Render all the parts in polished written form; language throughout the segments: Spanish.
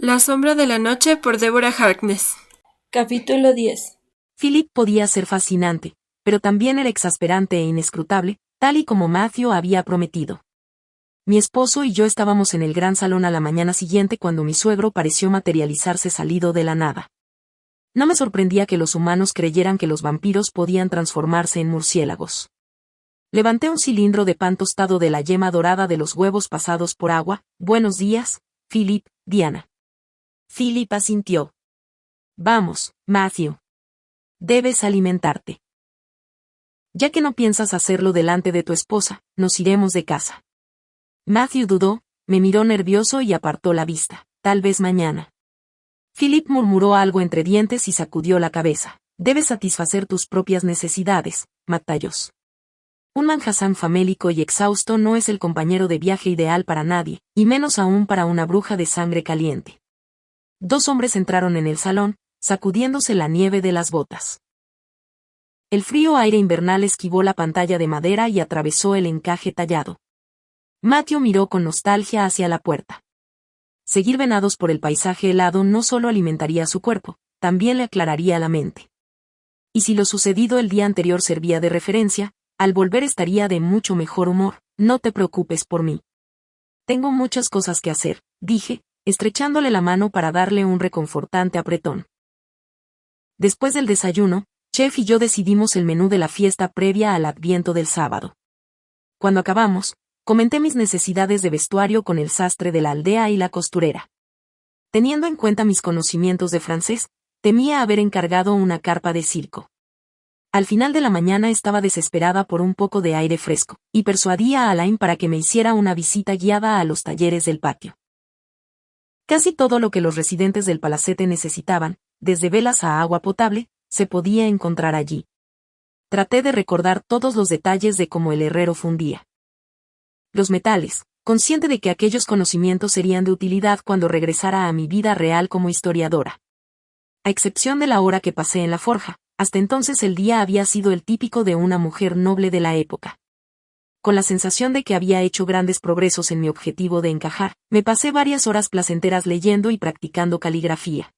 La sombra de la noche por Deborah Harkness. Capítulo 10. Philip podía ser fascinante, pero también era exasperante e inescrutable, tal y como Matthew había prometido. Mi esposo y yo estábamos en el gran salón a la mañana siguiente cuando mi suegro pareció materializarse salido de la nada. No me sorprendía que los humanos creyeran que los vampiros podían transformarse en murciélagos. Levanté un cilindro de pan tostado de la yema dorada de los huevos pasados por agua. Buenos días, Philip, Diana. Philip asintió. Vamos, Matthew. Debes alimentarte. Ya que no piensas hacerlo delante de tu esposa, nos iremos de casa. Matthew dudó, me miró nervioso y apartó la vista. Tal vez mañana. Philip murmuró algo entre dientes y sacudió la cabeza. Debes satisfacer tus propias necesidades, Matthayos. Un manjasán famélico y exhausto no es el compañero de viaje ideal para nadie, y menos aún para una bruja de sangre caliente. Dos hombres entraron en el salón, sacudiéndose la nieve de las botas. El frío aire invernal esquivó la pantalla de madera y atravesó el encaje tallado. Matthew miró con nostalgia hacia la puerta. Seguir venados por el paisaje helado no solo alimentaría su cuerpo, también le aclararía la mente. Y si lo sucedido el día anterior servía de referencia, al volver estaría de mucho mejor humor. No te preocupes por mí. Tengo muchas cosas que hacer, dije, estrechándole la mano para darle un reconfortante apretón. Después del desayuno, Chef y yo decidimos el menú de la fiesta previa al Adviento del sábado. Cuando acabamos, comenté mis necesidades de vestuario con el sastre de la aldea y la costurera. Teniendo en cuenta mis conocimientos de francés, temía haber encargado una carpa de circo. Al final de la mañana estaba desesperada por un poco de aire fresco, y persuadí a Alain para que me hiciera una visita guiada a los talleres del patio. Casi todo lo que los residentes del palacete necesitaban, desde velas a agua potable, se podía encontrar allí. Traté de recordar todos los detalles de cómo el herrero fundía los metales, consciente de que aquellos conocimientos serían de utilidad cuando regresara a mi vida real como historiadora. A excepción de la hora que pasé en la forja, hasta entonces el día había sido el típico de una mujer noble de la época. Con la sensación de que había hecho grandes progresos en mi objetivo de encajar, me pasé varias horas placenteras leyendo y practicando caligrafía.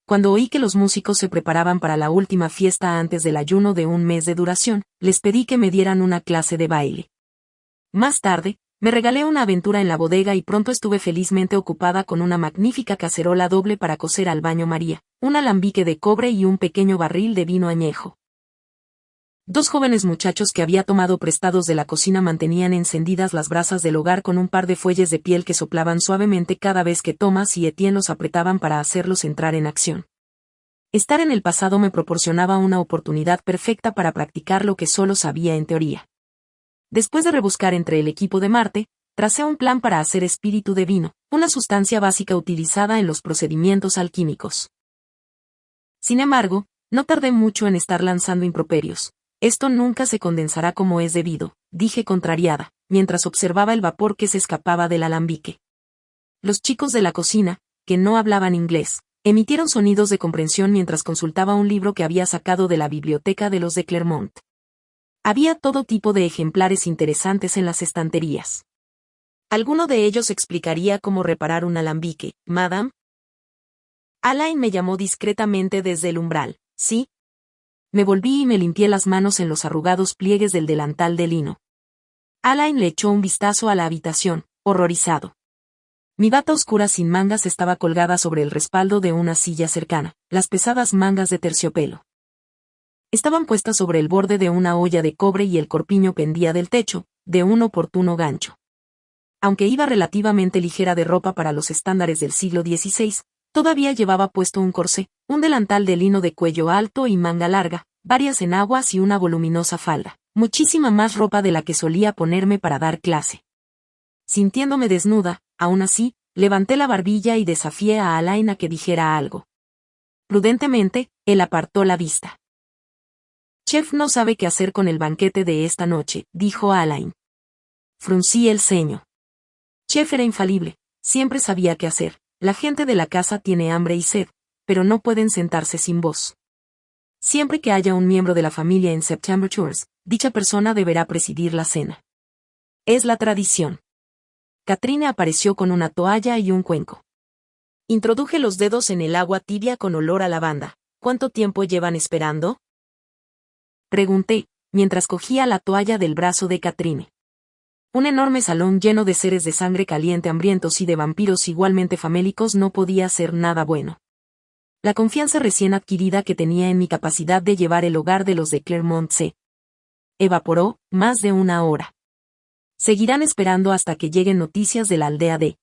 Cuando oí que los músicos se preparaban para la última fiesta antes del ayuno de un mes de duración, les pedí que me dieran una clase de baile. Más tarde, me regalé una aventura en la bodega y pronto estuve felizmente ocupada con una magnífica cacerola doble para cocer al baño María, un alambique de cobre y un pequeño barril de vino añejo. Dos jóvenes muchachos que había tomado prestados de la cocina mantenían encendidas las brasas del hogar con un par de fuelles de piel que soplaban suavemente cada vez que Thomas y Etienne los apretaban para hacerlos entrar en acción. Estar en el pasado me proporcionaba una oportunidad perfecta para practicar lo que solo sabía en teoría. Después de rebuscar entre el equipo de Marte, tracé un plan para hacer espíritu de vino, una sustancia básica utilizada en los procedimientos alquímicos. Sin embargo, no tardé mucho en estar lanzando improperios. Esto nunca se condensará como es debido, dije contrariada, mientras observaba el vapor que se escapaba del alambique. Los chicos de la cocina, que no hablaban inglés, emitieron sonidos de comprensión mientras consultaba un libro que había sacado de la biblioteca de los de Clermont. Había todo tipo de ejemplares interesantes en las estanterías. ¿Alguno de ellos explicaría cómo reparar un alambique, madame? Alain me llamó discretamente desde el umbral. ¿Sí? Me volví y me limpié las manos en los arrugados pliegues del delantal de lino. Alain le echó un vistazo a la habitación, horrorizado. Mi bata oscura sin mangas estaba colgada sobre el respaldo de una silla cercana, las pesadas mangas de terciopelo estaban puestas sobre el borde de una olla de cobre y el corpiño pendía del techo, de un oportuno gancho. Aunque iba relativamente ligera de ropa para los estándares del siglo XVI, todavía llevaba puesto un corsé, un delantal de lino de cuello alto y manga larga, varias enaguas y una voluminosa falda, muchísima más ropa de la que solía ponerme para dar clase. Sintiéndome desnuda, aún así, levanté la barbilla y desafié a Alain a que dijera algo. Prudentemente, él apartó la vista. Chef no sabe qué hacer con el banquete de esta noche, dijo Alain. Fruncí el ceño. Chef era infalible, siempre sabía qué hacer. La gente de la casa tiene hambre y sed, pero no pueden sentarse sin voz. Siempre que haya un miembro de la familia en September Tours, dicha persona deberá presidir la cena. Es la tradición. Katrina apareció con una toalla y un cuenco. Introduje los dedos en el agua tibia con olor a lavanda. ¿Cuánto tiempo llevan esperando? Pregunté, mientras cogía la toalla del brazo de Katrine. Un enorme salón lleno de seres de sangre caliente hambrientos y de vampiros igualmente famélicos no podía ser nada bueno. La confianza recién adquirida que tenía en mi capacidad de llevar el hogar de los de Clermont se evaporó, más de una hora. Seguirán esperando hasta que lleguen noticias de la aldea de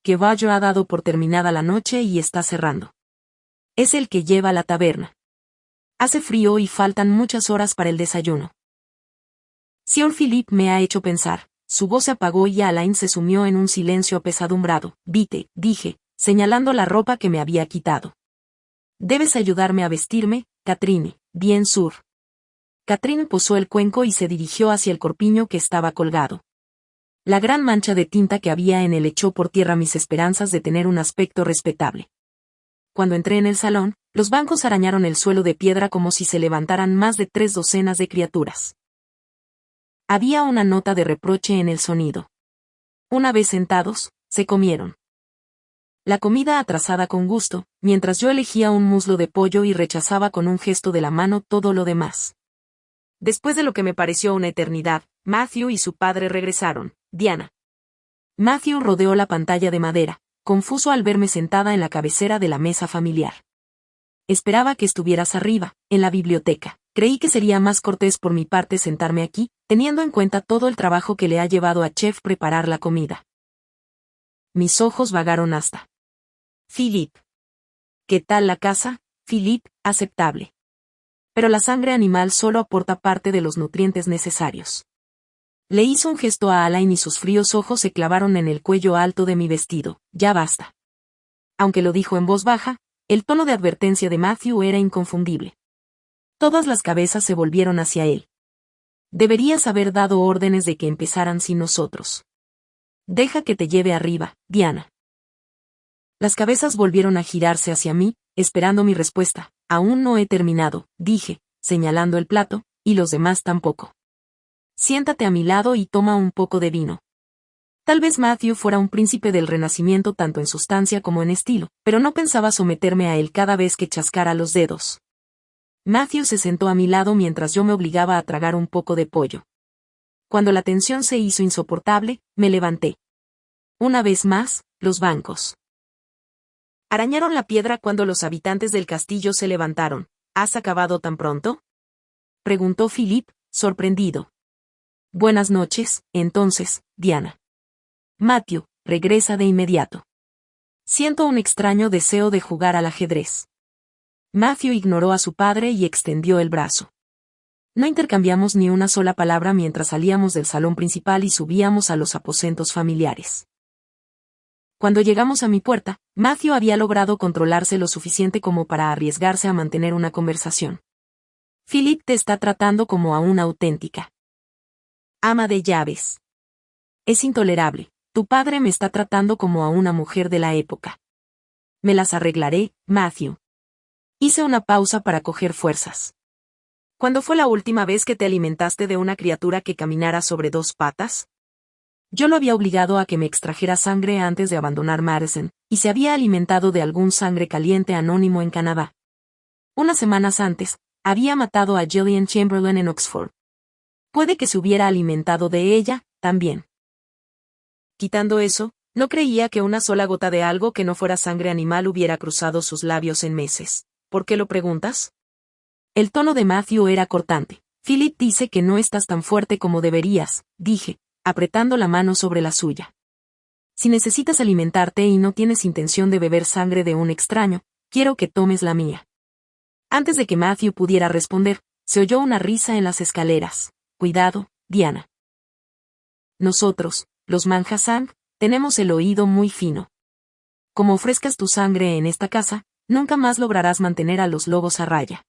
que Vallo ha dado por terminada la noche y está cerrando. Es el que lleva la taberna. Hace frío y faltan muchas horas para el desayuno. Sir Philip me ha hecho pensar. Su voz se apagó y Alain se sumió en un silencio apesadumbrado. Vite, dije, señalando la ropa que me había quitado. Debes ayudarme a vestirme, Katrine. Bien, Sur. Katrine posó el cuenco y se dirigió hacia el corpiño que estaba colgado. La gran mancha de tinta que había en él echó por tierra mis esperanzas de tener un aspecto respetable. Cuando entré en el salón, los bancos arañaron el suelo de piedra como si se levantaran más de 3 docenas de criaturas. Había una nota de reproche en el sonido. Una vez sentados, se comieron la comida atrasada con gusto, mientras yo elegía un muslo de pollo y rechazaba con un gesto de la mano todo lo demás. Después de lo que me pareció una eternidad, Matthew y su padre regresaron. Diana. Matthew rodeó la pantalla de madera, confuso al verme sentada en la cabecera de la mesa familiar. Esperaba que estuvieras arriba, en la biblioteca. Creí que sería más cortés por mi parte sentarme aquí, teniendo en cuenta todo el trabajo que le ha llevado a Chef preparar la comida. Mis ojos vagaron hasta Philip. ¿Qué tal la casa, Philip? Aceptable. Pero la sangre animal solo aporta parte de los nutrientes necesarios. Le hizo un gesto a Alain y sus fríos ojos se clavaron en el cuello alto de mi vestido. Ya basta. Aunque lo dijo en voz baja, el tono de advertencia de Matthew era inconfundible. Todas las cabezas se volvieron hacia él. Deberías haber dado órdenes de que empezaran sin nosotros. Deja que te lleve arriba, Diana. Las cabezas volvieron a girarse hacia mí, esperando mi respuesta. Aún no he terminado, dije, señalando el plato, y los demás tampoco. Siéntate a mi lado y toma un poco de vino. Tal vez Matthew fuera un príncipe del Renacimiento tanto en sustancia como en estilo, pero no pensaba someterme a él cada vez que chascara los dedos. Matthew se sentó a mi lado mientras yo me obligaba a tragar un poco de pollo. Cuando la tensión se hizo insoportable, me levanté. Una vez más, los bancos arañaron la piedra cuando los habitantes del castillo se levantaron. ¿Has acabado tan pronto?, preguntó Philip, sorprendido. Buenas noches, entonces, Diana. Matthew, regresa de inmediato. Siento un extraño deseo de jugar al ajedrez. Matthew ignoró a su padre y extendió el brazo. No intercambiamos ni una sola palabra mientras salíamos del salón principal y subíamos a los aposentos familiares. Cuando llegamos a mi puerta, Matthew había logrado controlarse lo suficiente como para arriesgarse a mantener una conversación. Philip te está tratando como a una auténtica ama de llaves. Es intolerable. Tu padre me está tratando como a una mujer de la época. Me las arreglaré, Matthew. Hice una pausa para coger fuerzas. ¿Cuándo fue la última vez que te alimentaste de una criatura que caminara sobre 2 patas? Yo lo había obligado a que me extrajera sangre antes de abandonar Madison, y se había alimentado de algún sangre caliente anónimo en Canadá. Unas semanas antes, había matado a Gillian Chamberlain en Oxford. Puede que se hubiera alimentado de ella, también. Quitando eso, no creía que una sola gota de algo que no fuera sangre animal hubiera cruzado sus labios en meses. ¿Por qué lo preguntas? El tono de Matthew era cortante. Philip dice que no estás tan fuerte como deberías, dije, apretando la mano sobre la suya. Si necesitas alimentarte y no tienes intención de beber sangre de un extraño, quiero que tomes la mía. Antes de que Matthew pudiera responder, se oyó una risa en las escaleras. Cuidado, Diana. Nosotros, los Manhassan, tenemos el oído muy fino. Como ofrezcas tu sangre en esta casa, nunca más lograrás mantener a los lobos a raya.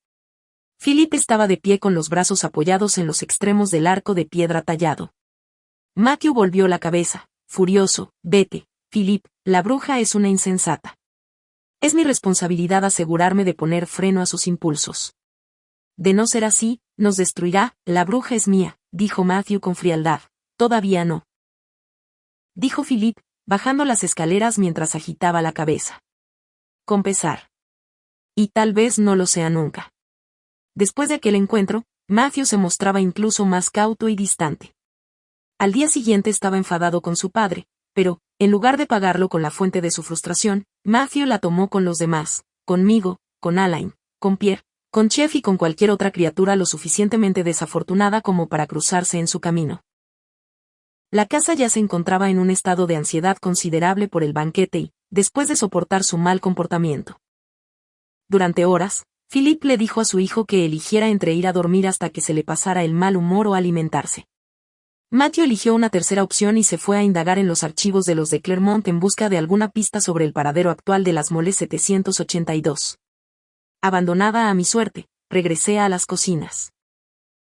Philip estaba de pie con los brazos apoyados en los extremos del arco de piedra tallado. Matthew volvió la cabeza, furioso. Vete, Philip, la bruja es una insensata. Es mi responsabilidad asegurarme de poner freno a sus impulsos. De no ser así, nos destruirá. La bruja es mía, dijo Matthew con frialdad. Todavía no, dijo Philip, bajando las escaleras mientras agitaba la cabeza. con pesar. Y tal vez no lo sea nunca. Después de aquel encuentro, Matthew se mostraba incluso más cauto y distante. Al día siguiente estaba enfadado con su padre, pero, en lugar de pagarlo con la fuente de su frustración, Matthew la tomó con los demás, conmigo, con Alain, con Pierre, con Chef y con cualquier otra criatura lo suficientemente desafortunada como para cruzarse en su camino. La casa ya se encontraba en un estado de ansiedad considerable por el banquete y, después de soportar su mal comportamiento. Durante horas, Philip le dijo a su hijo que eligiera entre ir a dormir hasta que se le pasara el mal humor o alimentarse. Matthew eligió una tercera opción y se fue a indagar en los archivos de los de Claremont en busca de alguna pista sobre el paradero actual de las Moles 782. Abandonada a mi suerte, regresé a las cocinas.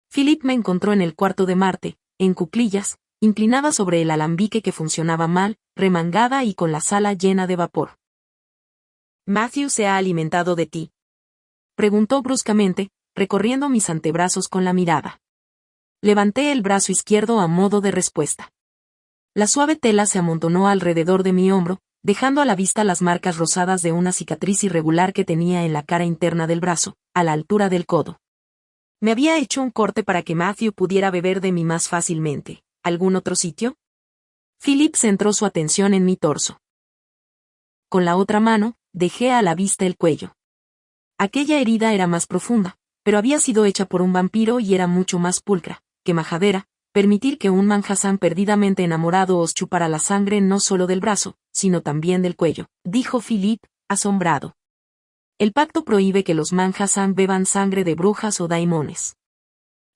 Philip me encontró en el cuarto de Marte, en cuclillas, inclinada sobre el alambique que funcionaba mal, remangada y con la sala llena de vapor. ¿Matthew se ha alimentado de ti?, preguntó bruscamente, recorriendo mis antebrazos con la mirada. Levanté el brazo izquierdo a modo de respuesta. La suave tela se amontonó alrededor de mi hombro, dejando a la vista las marcas rosadas de una cicatriz irregular que tenía en la cara interna del brazo, a la altura del codo. Me había hecho un corte para que Matthew pudiera beber de mí más fácilmente. ¿Algún otro sitio? Philip centró su atención en mi torso. Con la otra mano, dejé a la vista el cuello. Aquella herida era más profunda, pero había sido hecha por un vampiro y era mucho más pulcra que majadera. Permitir que un manjasán perdidamente enamorado os chupara la sangre no solo del brazo, sino también del cuello, dijo Philip, asombrado. El pacto prohíbe que los manjasán beban sangre de brujas o daimones.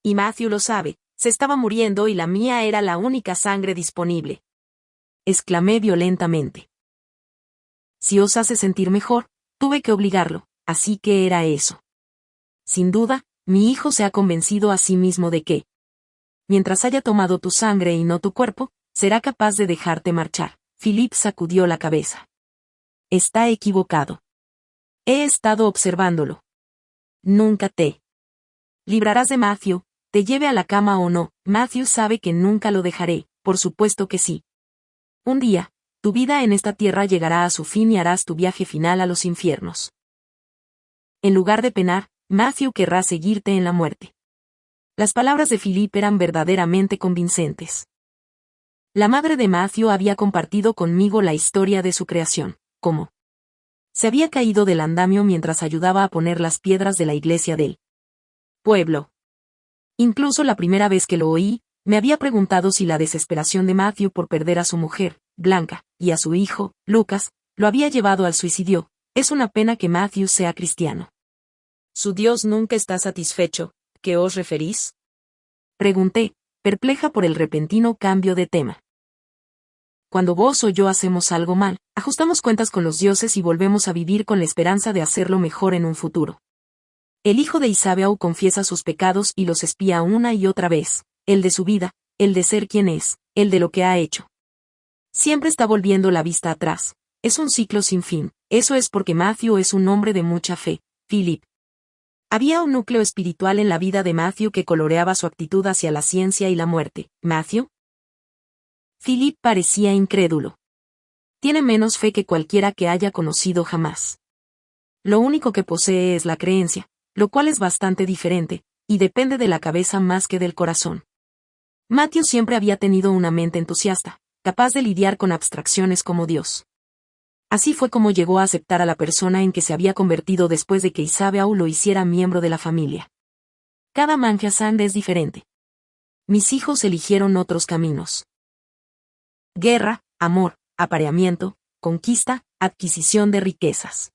Y Matthew lo sabe, se estaba muriendo y la mía era la única sangre disponible. Exclamé violentamente. Si os hace sentir mejor, tuve que obligarlo, así que era eso. Sin duda, mi hijo se ha convencido a sí mismo de que, mientras haya tomado tu sangre y no tu cuerpo, será capaz de dejarte marchar. Philip sacudió la cabeza. Está equivocado. He estado observándolo. Nunca te librarás de Matthew, te lleve a la cama o no. Matthew sabe que nunca lo dejaré, por supuesto que sí. Un día, tu vida en esta tierra llegará a su fin y harás tu viaje final a los infiernos. En lugar de penar, Matthew querrá seguirte en la muerte. Las palabras de Philip eran verdaderamente convincentes. La madre de Matthew había compartido conmigo la historia de su creación, cómo se había caído del andamio mientras ayudaba a poner las piedras de la iglesia del pueblo. Incluso la primera vez que lo oí, me había preguntado si la desesperación de Matthew por perder a su mujer, Blanca, y a su hijo, Lucas, lo había llevado al suicidio. Es una pena que Matthew sea cristiano. ¿Su Dios nunca está satisfecho? ¿Qué os referís?, pregunté, perpleja por el repentino cambio de tema. Cuando vos o yo hacemos algo mal, ajustamos cuentas con los dioses y volvemos a vivir con la esperanza de hacerlo mejor en un futuro. El hijo de Isabeau confiesa sus pecados y los expía una y otra vez, el de su vida, el de ser quien es, el de lo que ha hecho. Siempre está volviendo la vista atrás. Es un ciclo sin fin. Eso es porque Matthew es un hombre de mucha fe, Philip. Había un núcleo espiritual en la vida de Matthew que coloreaba su actitud hacia la ciencia y la muerte. ¿Matthew? Philip parecía incrédulo. Tiene menos fe que cualquiera que haya conocido jamás. Lo único que posee es la creencia, lo cual es bastante diferente, y depende de la cabeza más que del corazón. Matthew siempre había tenido una mente entusiasta, capaz de lidiar con abstracciones como Dios. Así fue como llegó a aceptar a la persona en que se había convertido después de que Isabeau lo hiciera miembro de la familia. Cada manjasán es diferente. Mis hijos eligieron otros caminos. Guerra, amor, apareamiento, conquista, adquisición de riquezas.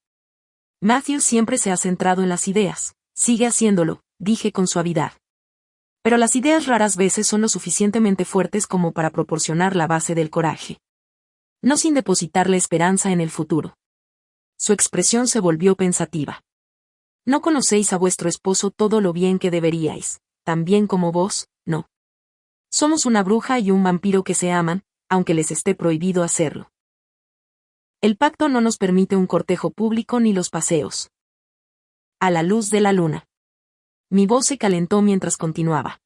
Matthew siempre se ha centrado en las ideas, sigue haciéndolo, dije con suavidad. Pero las ideas raras veces son lo suficientemente fuertes como para proporcionar la base del coraje. No sin depositar la esperanza en el futuro. Su expresión se volvió pensativa. No conocéis a vuestro esposo todo lo bien que deberíais, tan bien como vos, no. Somos una bruja y un vampiro que se aman, aunque les esté prohibido hacerlo. El pacto no nos permite un cortejo público ni los paseos. A la luz de la luna. Mi voz se calentó mientras continuaba.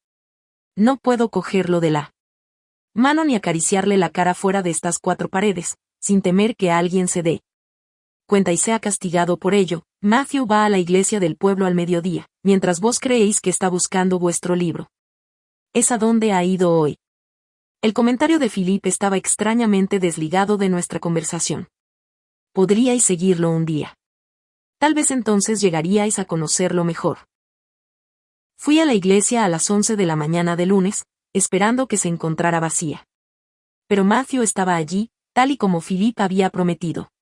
No puedo cogerlo de la mano ni acariciarle la cara fuera de estas 4 paredes, sin temer que alguien se dé cuenta y sea castigado por ello. Matthew va a la iglesia del pueblo al mediodía, mientras vos creéis que está buscando vuestro libro. ¿Es a dónde ha ido hoy? El comentario de Philip estaba extrañamente desligado de nuestra conversación. Podríais seguirlo un día. Tal vez entonces llegaríais a conocerlo mejor. Fui a la iglesia a las 11 de la mañana de lunes, esperando que se encontrara vacía. Pero Matthew estaba allí, tal y como Philip había prometido.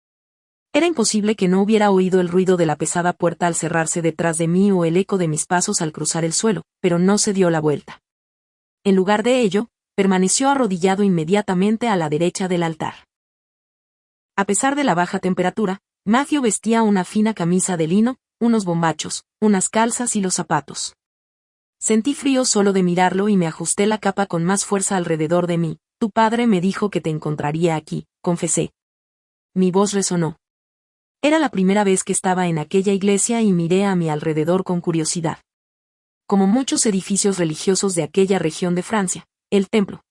Era imposible que no hubiera oído el ruido de la pesada puerta al cerrarse detrás de mí o el eco de mis pasos al cruzar el suelo, pero no se dio la vuelta. En lugar de ello, permaneció arrodillado inmediatamente a la derecha del altar. A pesar de la baja temperatura, Matthew vestía una fina camisa de lino, unos bombachos, unas calzas y los zapatos. Sentí frío solo de mirarlo y me ajusté la capa con más fuerza alrededor de mí. Tu padre me dijo que te encontraría aquí, confesé. Mi voz resonó. Era la primera vez que estaba en aquella iglesia y miré a mi alrededor con curiosidad. Como muchos edificios religiosos de aquella región de Francia, el templo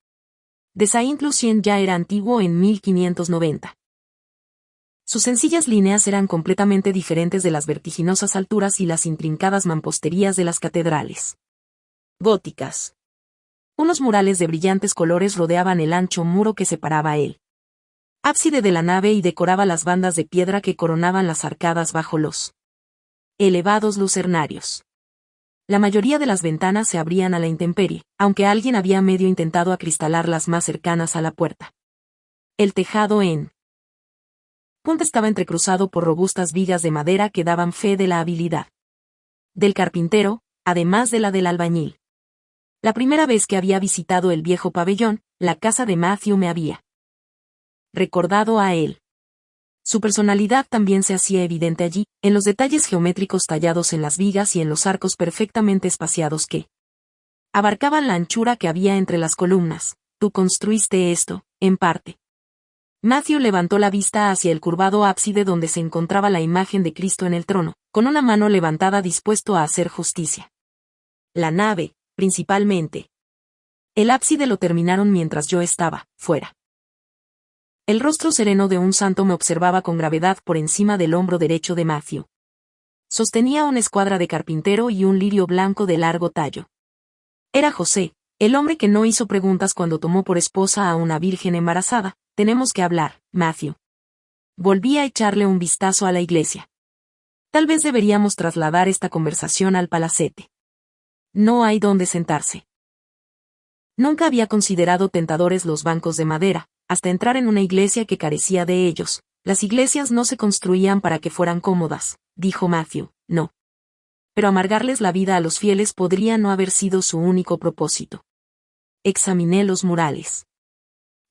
de Saint-Lucien ya era antiguo en 1590. Sus sencillas líneas eran completamente diferentes de las vertiginosas alturas y las intrincadas mamposterías de las catedrales góticas. Unos murales de brillantes colores rodeaban el ancho muro que separaba el ábside de la nave y decoraba las bandas de piedra que coronaban las arcadas bajo los elevados lucernarios. La mayoría de las ventanas se abrían a la intemperie, aunque alguien había medio intentado acristalar las más cercanas a la puerta. El tejado en punta estaba entrecruzado por robustas vigas de madera que daban fe de la habilidad del carpintero, además de la del albañil. La primera vez que había visitado el viejo pabellón, la casa de Matthew me había recordado a él. Su personalidad también se hacía evidente allí, en los detalles geométricos tallados en las vigas y en los arcos perfectamente espaciados que abarcaban la anchura que había entre las columnas. Tú construiste esto, en parte. Matthew levantó la vista hacia el curvado ábside donde se encontraba la imagen de Cristo en el trono, con una mano levantada dispuesto a hacer justicia. La nave, principalmente. El ábside lo terminaron mientras yo estaba fuera. El rostro sereno de un santo me observaba con gravedad por encima del hombro derecho de Matthew. Sostenía una escuadra de carpintero y un lirio blanco de largo tallo. Era José, el hombre que no hizo preguntas cuando tomó por esposa a una virgen embarazada. Tenemos que hablar, Matthew. Volví a echarle un vistazo a la iglesia. Tal vez deberíamos trasladar esta conversación al palacete. No hay dónde sentarse. Nunca había considerado tentadores los bancos de madera, hasta entrar en una iglesia que carecía de ellos. Las iglesias no se construían para que fueran cómodas, dijo Matthew, no. Pero amargarles la vida a los fieles podría no haber sido su único propósito. Examiné los murales.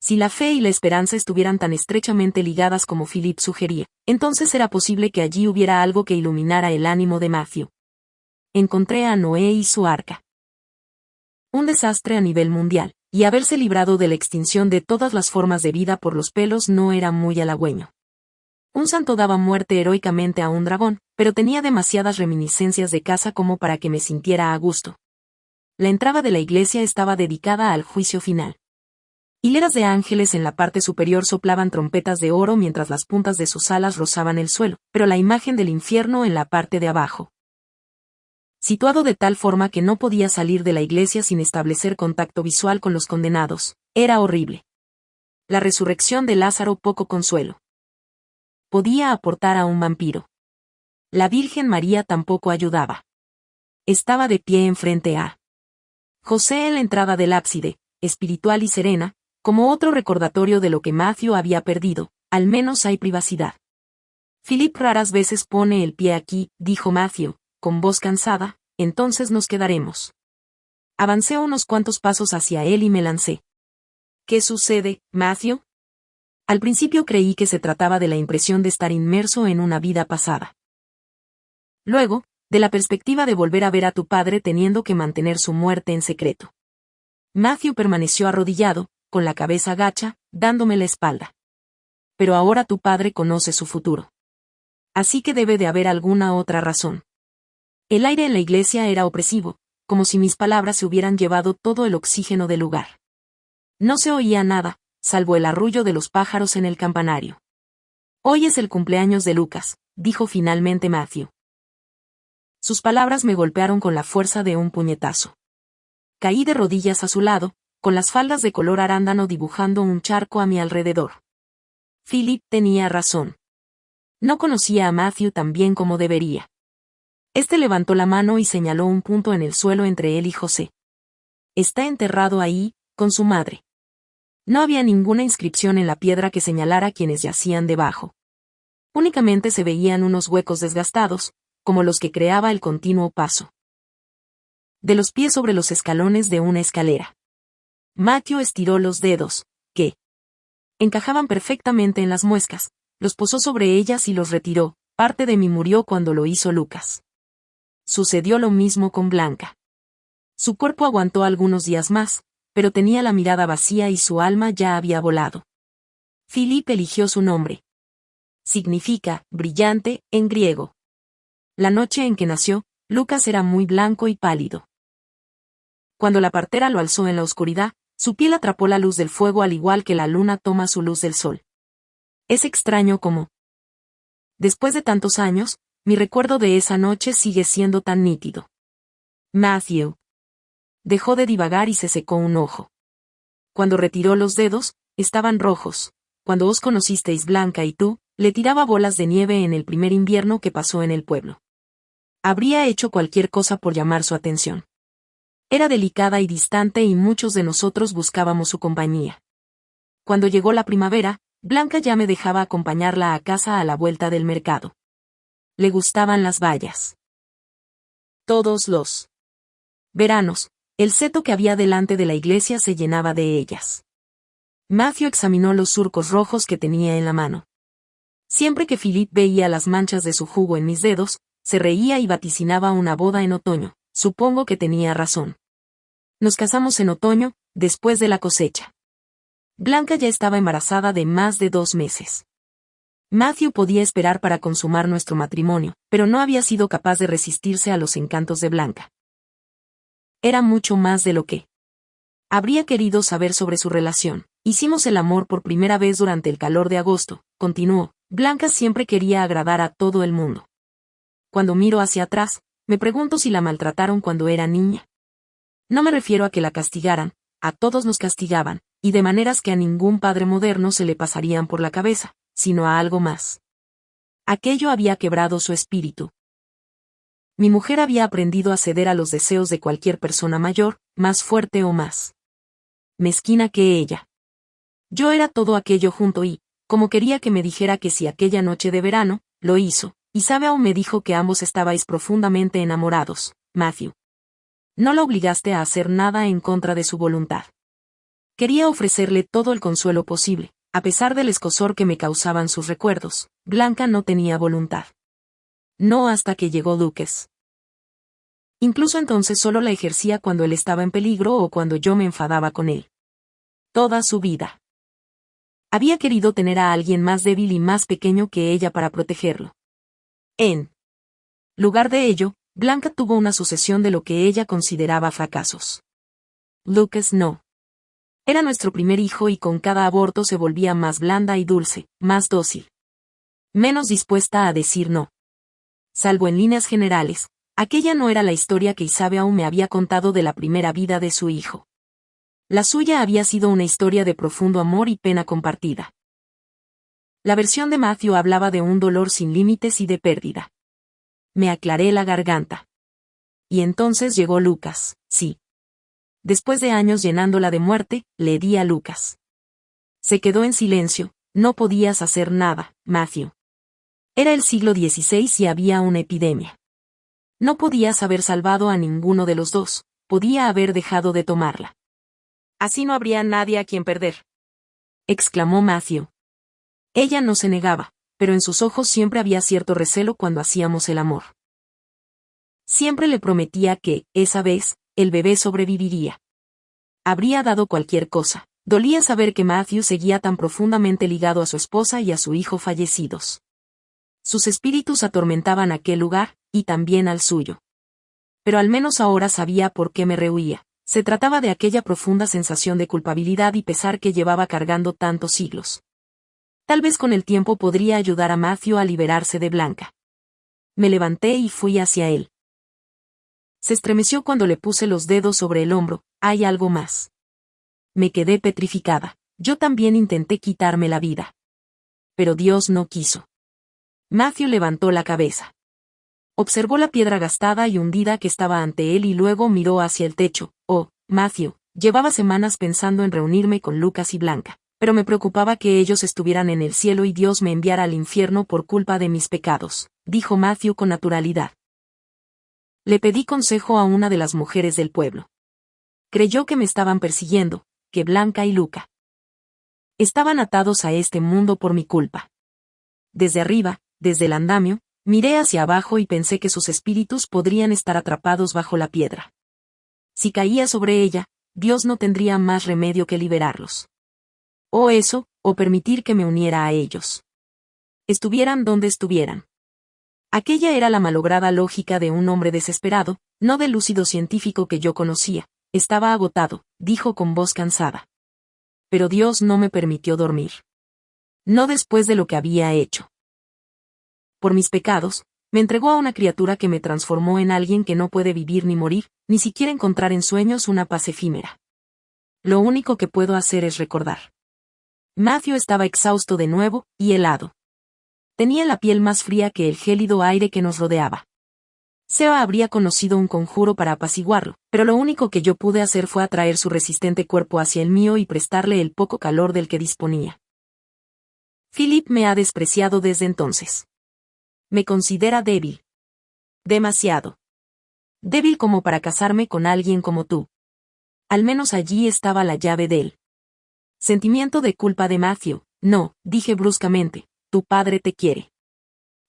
Si la fe y la esperanza estuvieran tan estrechamente ligadas como Philip sugería, entonces era posible que allí hubiera algo que iluminara el ánimo de Matthew. Encontré a Noé y su arca. Un desastre a nivel mundial, y haberse librado de la extinción de todas las formas de vida por los pelos no era muy halagüeño. Un santo daba muerte heroicamente a un dragón, pero tenía demasiadas reminiscencias de casa como para que me sintiera a gusto. La entrada de la iglesia estaba dedicada al juicio final. Hileras de ángeles en la parte superior soplaban trompetas de oro mientras las puntas de sus alas rozaban el suelo, pero la imagen del infierno en la parte de abajo. Situado de tal forma que no podía salir de la iglesia sin establecer contacto visual con los condenados, era horrible. La resurrección de Lázaro poco consuelo. Podía aportar a un vampiro. La Virgen María tampoco ayudaba. Estaba de pie enfrente a José en la entrada del ábside, espiritual y serena, como otro recordatorio de lo que Matthew había perdido, al menos hay privacidad. Philip raras veces pone el pie aquí, dijo Matthew, con voz cansada, entonces nos quedaremos. Avancé unos cuantos pasos hacia él y me lancé. ¿Qué sucede, Matthew? Al principio creí que se trataba de la impresión de estar inmerso en una vida pasada. Luego, de la perspectiva de volver a ver a tu padre teniendo que mantener su muerte en secreto. Matthew permaneció arrodillado, con la cabeza gacha, dándome la espalda. Pero ahora tu padre conoce su futuro. Así que debe de haber alguna otra razón. El aire en la iglesia era opresivo, como si mis palabras se hubieran llevado todo el oxígeno del lugar. No se oía nada, salvo el arrullo de los pájaros en el campanario. Hoy es el cumpleaños de Lucas, dijo finalmente Matthew. Sus palabras me golpearon con la fuerza de un puñetazo. Caí de rodillas a su lado, con las faldas de color arándano dibujando un charco a mi alrededor. Philip tenía razón. No conocía a Matthew tan bien como debería. Este levantó la mano y señaló un punto en el suelo entre él y José. Está enterrado ahí, con su madre. No había ninguna inscripción en la piedra que señalara quienes yacían debajo. Únicamente se veían unos huecos desgastados, como los que creaba el continuo paso de los pies sobre los escalones de una escalera. Matthew estiró los dedos, que encajaban perfectamente en las muescas, los posó sobre ellas y los retiró. Parte de mí murió cuando lo hizo Lucas. Sucedió lo mismo con Blanca. Su cuerpo aguantó algunos días más, pero tenía la mirada vacía y su alma ya había volado. Philip eligió su nombre. Significa brillante en griego. La noche en que nació, Lucas era muy blanco y pálido. Cuando la partera lo alzó en la oscuridad, su piel atrapó la luz del fuego al igual que la luna toma su luz del sol. Es extraño como, después de tantos años, mi recuerdo de esa noche sigue siendo tan nítido. Matthew dejó de divagar y se secó un ojo. Cuando retiró los dedos, estaban rojos. Cuando os conocisteis Blanca y tú, le tiraba bolas de nieve en el primer invierno que pasó en el pueblo. Habría hecho cualquier cosa por llamar su atención. Era delicada y distante y muchos de nosotros buscábamos su compañía. Cuando llegó la primavera, Blanca ya me dejaba acompañarla a casa a la vuelta del mercado. Le gustaban las bayas. Todos los veranos, el seto que había delante de la iglesia se llenaba de ellas. Matthew examinó los surcos rojos que tenía en la mano. Siempre que Philip veía las manchas de su jugo en mis dedos, se reía y vaticinaba una boda en otoño. Supongo que tenía razón. Nos casamos en otoño, después de la cosecha. Blanca ya estaba embarazada de más de 2 meses. Matthew podía esperar para consumar nuestro matrimonio, pero no había sido capaz de resistirse a los encantos de Blanca. Era mucho más de lo que habría querido saber sobre su relación. Hicimos el amor por primera vez durante el calor de agosto, continuó. Blanca siempre quería agradar a todo el mundo. Cuando miro hacia atrás, me pregunto si la maltrataron cuando era niña. No me refiero a que la castigaran, a todos nos castigaban, y de maneras que a ningún padre moderno se le pasarían por la cabeza, sino a algo más. Aquello había quebrado su espíritu. Mi mujer había aprendido a ceder a los deseos de cualquier persona mayor, más fuerte o más mezquina que ella. Yo era todo aquello junto y, como quería que me dijera que si aquella noche de verano, lo hizo, y sabe aún me dijo que ambos estabais profundamente enamorados, Matthew. No la obligaste a hacer nada en contra de su voluntad. Quería ofrecerle todo el consuelo posible, a pesar del escozor que me causaban sus recuerdos. Blanca no tenía voluntad. No hasta que llegó Lucas. Incluso entonces solo la ejercía cuando él estaba en peligro o cuando yo me enfadaba con él. Toda su vida había querido tener a alguien más débil y más pequeño que ella para protegerlo. En lugar de ello, Blanca tuvo una sucesión de lo que ella consideraba fracasos. Lucas no. Era nuestro primer hijo y con cada aborto se volvía más blanda y dulce, más dócil. Menos dispuesta a decir no. Salvo en líneas generales, aquella no era la historia que Isabel aún me había contado de la primera vida de su hijo. La suya había sido una historia de profundo amor y pena compartida. La versión de Matthew hablaba de un dolor sin límites y de pérdida. Me aclaré la garganta. Y entonces llegó Lucas, sí. Después de años llenándola de muerte, le di a Lucas. Se quedó en silencio, no podías hacer nada, Matthew. Era el siglo XVI y había una epidemia. No podías haber salvado a ninguno de los dos, podía haber dejado de tomarla. Así no habría nadie a quien perder, exclamó Matthew. Ella no se negaba, pero en sus ojos siempre había cierto recelo cuando hacíamos el amor. Siempre le prometía que, esa vez, el bebé sobreviviría. Habría dado cualquier cosa. Dolía saber que Matthew seguía tan profundamente ligado a su esposa y a su hijo fallecidos. Sus espíritus atormentaban aquel lugar, y también al suyo. Pero al menos ahora sabía por qué me rehuía. Se trataba de aquella profunda sensación de culpabilidad y pesar que llevaba cargando tantos siglos. Tal vez con el tiempo podría ayudar a Matthew a liberarse de Blanca. Me levanté y fui hacia él. Se estremeció cuando le puse los dedos sobre el hombro. ¿Hay algo más? Me quedé petrificada. Yo también intenté quitarme la vida. Pero Dios no quiso. Matthew levantó la cabeza. Observó la piedra gastada y hundida que estaba ante él y luego miró hacia el techo. Oh, Matthew, llevaba semanas pensando en reunirme con Lucas y Blanca, pero me preocupaba que ellos estuvieran en el cielo y Dios me enviara al infierno por culpa de mis pecados, dijo Matthew con naturalidad. Le pedí consejo a una de las mujeres del pueblo. Creyó que me estaban persiguiendo, que Blanca y Luca estaban atados a este mundo por mi culpa. Desde arriba, desde el andamio, miré hacia abajo y pensé que sus espíritus podrían estar atrapados bajo la piedra. Si caía sobre ella, Dios no tendría más remedio que liberarlos. O eso, o permitir que me uniera a ellos. Estuvieran donde estuvieran. Aquella era la malograda lógica de un hombre desesperado, no del lúcido científico que yo conocía. Estaba agotado, dijo con voz cansada. Pero Dios no me permitió dormir. No después de lo que había hecho. Por mis pecados, me entregó a una criatura que me transformó en alguien que no puede vivir ni morir, ni siquiera encontrar en sueños una paz efímera. Lo único que puedo hacer es recordar. Matthew estaba exhausto de nuevo, y helado. Tenía la piel más fría que el gélido aire que nos rodeaba. Seba habría conocido un conjuro para apaciguarlo, pero lo único que yo pude hacer fue atraer su resistente cuerpo hacia el mío y prestarle el poco calor del que disponía. Philip me ha despreciado desde entonces. Me considera débil. Demasiado. Débil como para casarme con alguien como tú. Al menos allí estaba la llave de él. Sentimiento de culpa de Matthew. No, dije bruscamente, tu padre te quiere.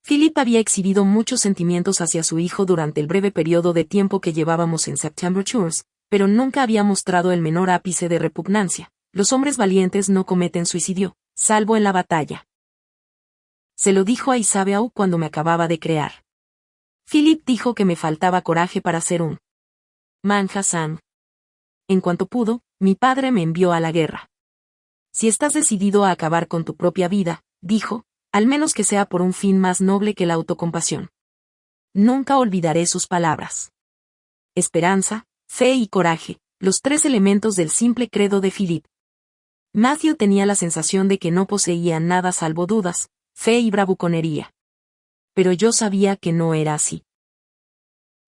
Philip había exhibido muchos sentimientos hacia su hijo durante el breve periodo de tiempo que llevábamos en September Tours, pero nunca había mostrado el menor ápice de repugnancia. Los hombres valientes no cometen suicidio, salvo en la batalla. Se lo dijo a Isabeau cuando me acababa de crear. Philip dijo que me faltaba coraje para ser un Manhassan. En cuanto pudo, mi padre me envió a la guerra. Si estás decidido a acabar con tu propia vida, dijo, al menos que sea por un fin más noble que la autocompasión. Nunca olvidaré sus palabras. Esperanza, fe y coraje, los tres elementos del simple credo de Philip. Matthew tenía la sensación de que no poseía nada salvo dudas, fe y bravuconería. Pero yo sabía que no era así.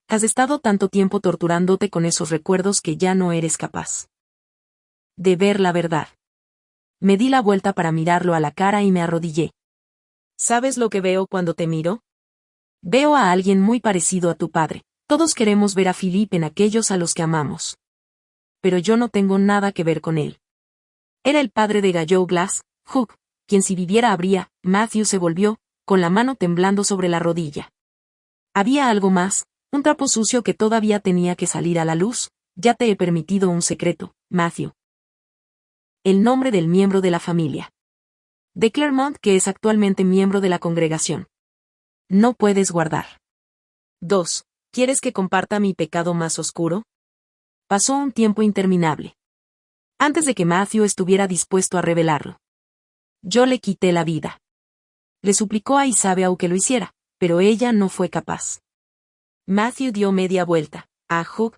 Has estado tanto tiempo torturándote con esos recuerdos que ya no eres capaz de ver la verdad. Me di la vuelta para mirarlo a la cara y me arrodillé. ¿Sabes lo que veo cuando te miro? Veo a alguien muy parecido a tu padre. Todos queremos ver a Philip en aquellos a los que amamos. Pero yo no tengo nada que ver con él. Era el padre de Gallo Glass, Hugh, quien si viviera habría. Matthew se volvió, con la mano temblando sobre la rodilla. Había algo más, un trapo sucio que todavía tenía que salir a la luz. Ya te he permitido un secreto, Matthew. El nombre del miembro de la familia. De Claremont, que es actualmente miembro de la congregación. No puedes guardar. 2. ¿Quieres que comparta mi pecado más oscuro? Pasó un tiempo interminable. Antes de que Matthew estuviera dispuesto a revelarlo. Yo le quité la vida. Le suplicó a Isabeau que lo hiciera, pero ella no fue capaz. Matthew dio media vuelta. ¿A Hugh?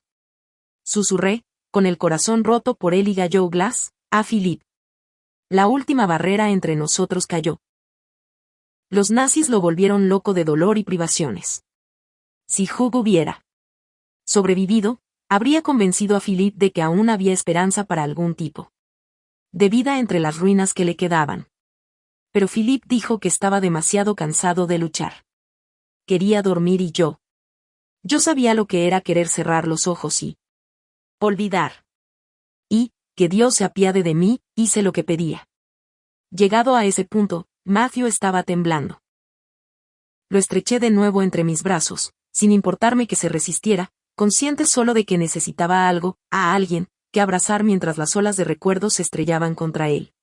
Susurré, con el corazón roto por él y Gallo Glass, a Philip. La última barrera entre nosotros cayó. Los nazis lo volvieron loco de dolor y privaciones. Si Hugh hubiera sobrevivido, habría convencido a Philip de que aún había esperanza para algún tipo de vida entre las ruinas que le quedaban. Pero Philip dijo que estaba demasiado cansado de luchar. Quería dormir y yo sabía lo que era querer cerrar los ojos y olvidar. Y, que Dios se apiade de mí, hice lo que pedía. Llegado a ese punto, Matthew estaba temblando. Lo estreché de nuevo entre mis brazos, sin importarme que se resistiera, consciente solo de que necesitaba algo, a alguien, que abrazar mientras las olas de recuerdos se estrellaban contra él.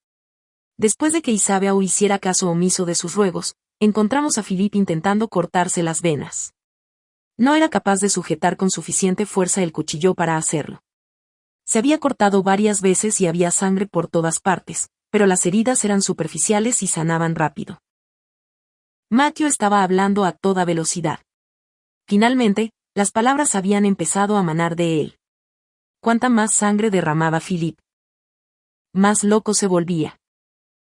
Después de que Isabeau hiciera caso omiso de sus ruegos, encontramos a Philip intentando cortarse las venas. No era capaz de sujetar con suficiente fuerza el cuchillo para hacerlo. Se había cortado varias veces y había sangre por todas partes, pero las heridas eran superficiales y sanaban rápido. Matthew estaba hablando a toda velocidad. Finalmente, las palabras habían empezado a manar de él. Cuanta más sangre derramaba Philip, más loco se volvía.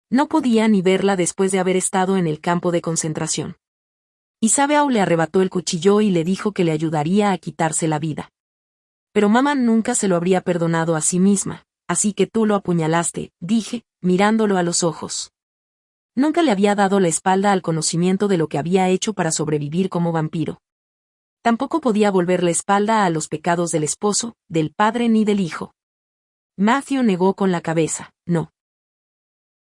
No podía ni verla después de haber estado en el campo de concentración. Isabeau le arrebató el cuchillo y le dijo que le ayudaría a quitarse la vida. Pero mamá nunca se lo habría perdonado a sí misma, así que tú lo apuñalaste, dije, mirándolo a los ojos. Nunca le había dado la espalda al conocimiento de lo que había hecho para sobrevivir como vampiro. Tampoco podía volver la espalda a los pecados del esposo, del padre ni del hijo. Matthew negó con la cabeza, no.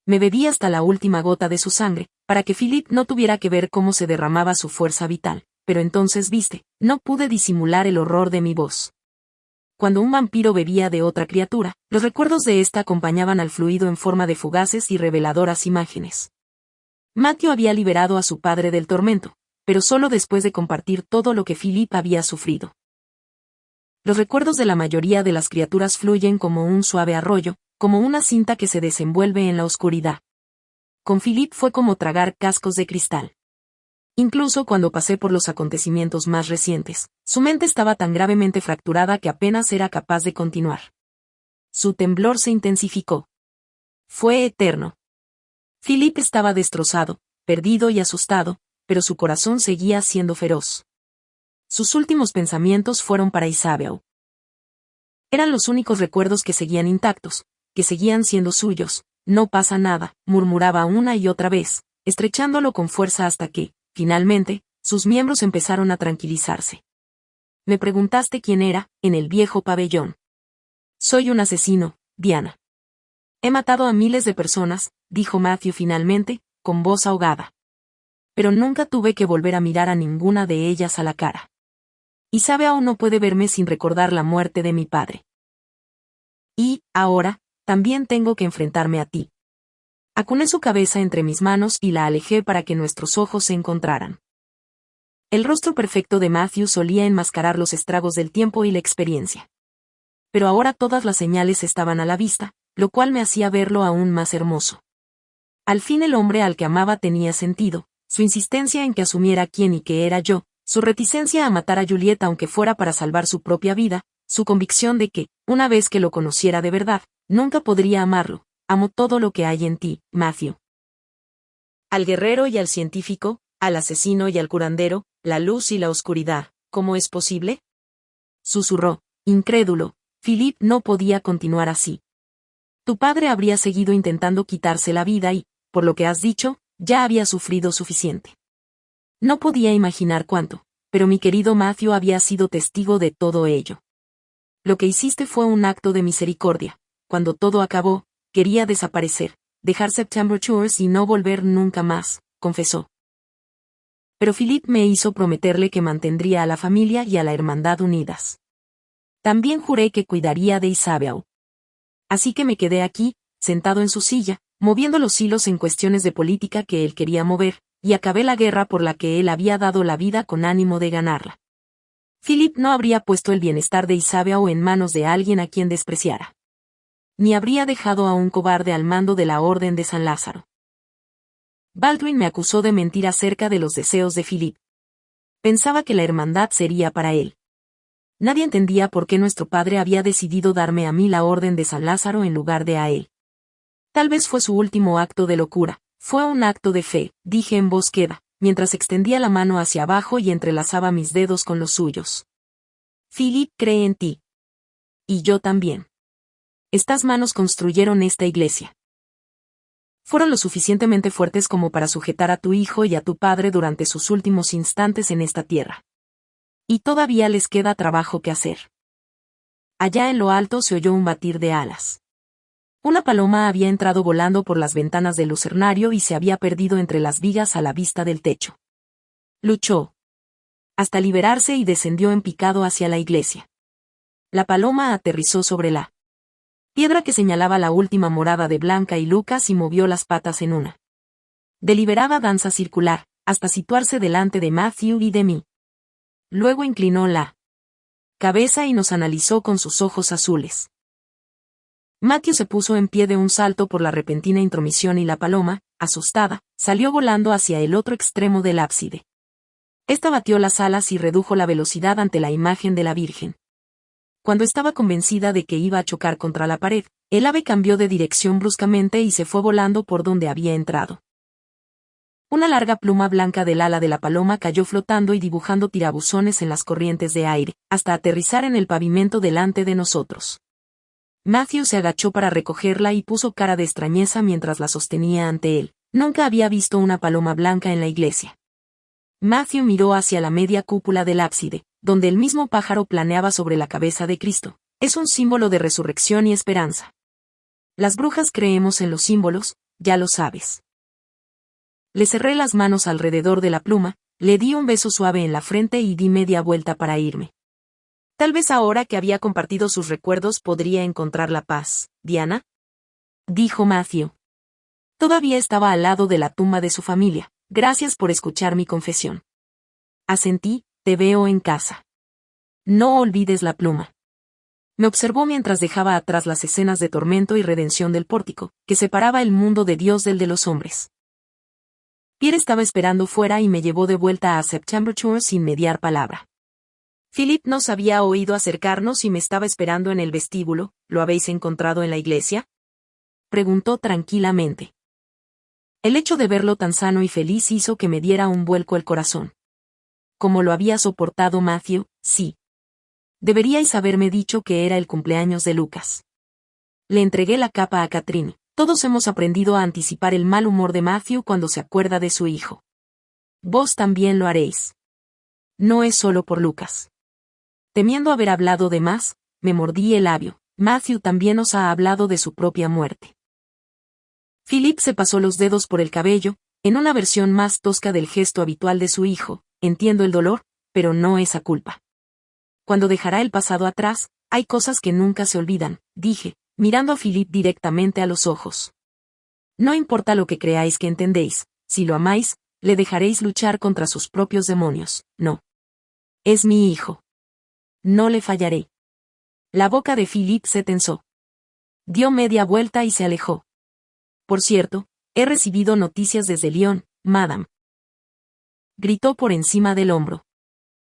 Me bebí hasta la última gota de su sangre, para que Philip no tuviera que ver cómo se derramaba su fuerza vital, pero entonces viste, no pude disimular el horror de mi voz. Cuando un vampiro bebía de otra criatura, los recuerdos de ésta acompañaban al fluido en forma de fugaces y reveladoras imágenes. Matthew había liberado a su padre del tormento, pero solo después de compartir todo lo que Philip había sufrido. Los recuerdos de la mayoría de las criaturas fluyen como un suave arroyo, como una cinta que se desenvuelve en la oscuridad. Con Philip fue como tragar cascos de cristal. Incluso cuando pasé por los acontecimientos más recientes, su mente estaba tan gravemente fracturada que apenas era capaz de continuar. Su temblor se intensificó. Fue eterno. Philip estaba destrozado, perdido y asustado, pero su corazón seguía siendo feroz. Sus últimos pensamientos fueron para Isabeau. Eran los únicos recuerdos que seguían intactos, que seguían siendo suyos. No pasa nada, murmuraba una y otra vez, estrechándolo con fuerza hasta que, finalmente, sus miembros empezaron a tranquilizarse. Me preguntaste quién era, en el viejo pabellón. Soy un asesino, Diana. He matado a miles de personas, dijo Matthew finalmente, con voz ahogada. Pero nunca tuve que volver a mirar a ninguna de ellas a la cara. Isabeau no puede verme sin recordar la muerte de mi padre. Y, ahora, también tengo que enfrentarme a ti. Acuné su cabeza entre mis manos y la alejé para que nuestros ojos se encontraran. El rostro perfecto de Matthew solía enmascarar los estragos del tiempo y la experiencia. Pero ahora todas las señales estaban a la vista, lo cual me hacía verlo aún más hermoso. Al fin el hombre al que amaba tenía sentido, su insistencia en que asumiera quién y qué era yo, su reticencia a matar a Juliet aunque fuera para salvar su propia vida, su convicción de que, una vez que lo conociera de verdad, nunca podría amarlo. Amo todo lo que hay en ti, Matthew. Al guerrero y al científico, al asesino y al curandero, la luz y la oscuridad, ¿cómo es posible? Susurró, incrédulo. Philip no podía continuar así. Tu padre habría seguido intentando quitarse la vida y, por lo que has dicho, ya había sufrido suficiente. No podía imaginar cuánto, pero mi querido Matthew había sido testigo de todo ello. Lo que hiciste fue un acto de misericordia. Cuando todo acabó, quería desaparecer, dejar September Shores y no volver nunca más, confesó. Pero Philip me hizo prometerle que mantendría a la familia y a la hermandad unidas. También juré que cuidaría de Isabeau. Así que me quedé aquí, sentado en su silla, moviendo los hilos en cuestiones de política que él quería mover, y acabé la guerra por la que él había dado la vida con ánimo de ganarla. Philip no habría puesto el bienestar de Isabeau en manos de alguien a quien despreciara. Ni habría dejado a un cobarde al mando de la Orden de San Lázaro. Baldwin me acusó de mentir acerca de los deseos de Philip. Pensaba que la hermandad sería para él. Nadie entendía por qué nuestro padre había decidido darme a mí la Orden de San Lázaro en lugar de a él. Tal vez fue su último acto de locura, fue un acto de fe, dije en voz queda, mientras extendía la mano hacia abajo y entrelazaba mis dedos con los suyos. Philip cree en ti. Y yo también. Estas manos construyeron esta iglesia. Fueron lo suficientemente fuertes como para sujetar a tu hijo y a tu padre durante sus últimos instantes en esta tierra. Y todavía les queda trabajo que hacer. Allá en lo alto se oyó un batir de alas. Una paloma había entrado volando por las ventanas del lucernario y se había perdido entre las vigas a la vista del techo. Luchó hasta liberarse y descendió en picado hacia la iglesia. La paloma aterrizó sobre la piedra que señalaba la última morada de Blanca y Lucas y movió las patas en una deliberada danza circular, hasta situarse delante de Matthew y de mí. Luego inclinó la cabeza y nos analizó con sus ojos azules. Matthew se puso en pie de un salto por la repentina intromisión y la paloma, asustada, salió volando hacia el otro extremo del ábside. Esta batió las alas y redujo la velocidad ante la imagen de la Virgen. Cuando estaba convencida de que iba a chocar contra la pared, el ave cambió de dirección bruscamente y se fue volando por donde había entrado. Una larga pluma blanca del ala de la paloma cayó flotando y dibujando tirabuzones en las corrientes de aire, hasta aterrizar en el pavimento delante de nosotros. Matthew se agachó para recogerla y puso cara de extrañeza mientras la sostenía ante él. Nunca había visto una paloma blanca en la iglesia. Matthew miró hacia la media cúpula del ábside, donde el mismo pájaro planeaba sobre la cabeza de Cristo. Es un símbolo de resurrección y esperanza. Las brujas creemos en los símbolos, ya lo sabes. Le cerré las manos alrededor de la pluma, le di un beso suave en la frente y di media vuelta para irme. Tal vez ahora que había compartido sus recuerdos podría encontrar la paz, Diana, dijo Matthew. Todavía estaba al lado de la tumba de su familia. Gracias por escuchar mi confesión. Asentí, te veo en casa. No olvides la pluma. Me observó mientras dejaba atrás las escenas de tormento y redención del pórtico, que separaba el mundo de Dios del de los hombres. Pierre estaba esperando fuera y me llevó de vuelta a September Tour sin mediar palabra. Philip nos había oído acercarnos y me estaba esperando en el vestíbulo. ¿Lo habéis encontrado en la iglesia?, preguntó tranquilamente. El hecho de verlo tan sano y feliz hizo que me diera un vuelco el corazón. Como lo había soportado Matthew, sí. Deberíais haberme dicho que era el cumpleaños de Lucas. Le entregué la capa a Catherine. Todos hemos aprendido a anticipar el mal humor de Matthew cuando se acuerda de su hijo. Vos también lo haréis. No es solo por Lucas. Temiendo haber hablado de más, me mordí el labio. Matthew también os ha hablado de su propia muerte. Philip se pasó los dedos por el cabello, en una versión más tosca del gesto habitual de su hijo. Entiendo el dolor, pero no esa culpa. Cuando dejará el pasado atrás, hay cosas que nunca se olvidan, dije, mirando a Philip directamente a los ojos. No importa lo que creáis que entendéis, si lo amáis, le dejaréis luchar contra sus propios demonios, no. Es mi hijo. No le fallaré. La boca de Philip se tensó. Dio media vuelta y se alejó. Por cierto, he recibido noticias desde Lyon, madame. Gritó por encima del hombro.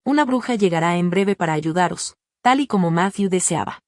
Una bruja llegará en breve para ayudaros, tal y como Matthew deseaba.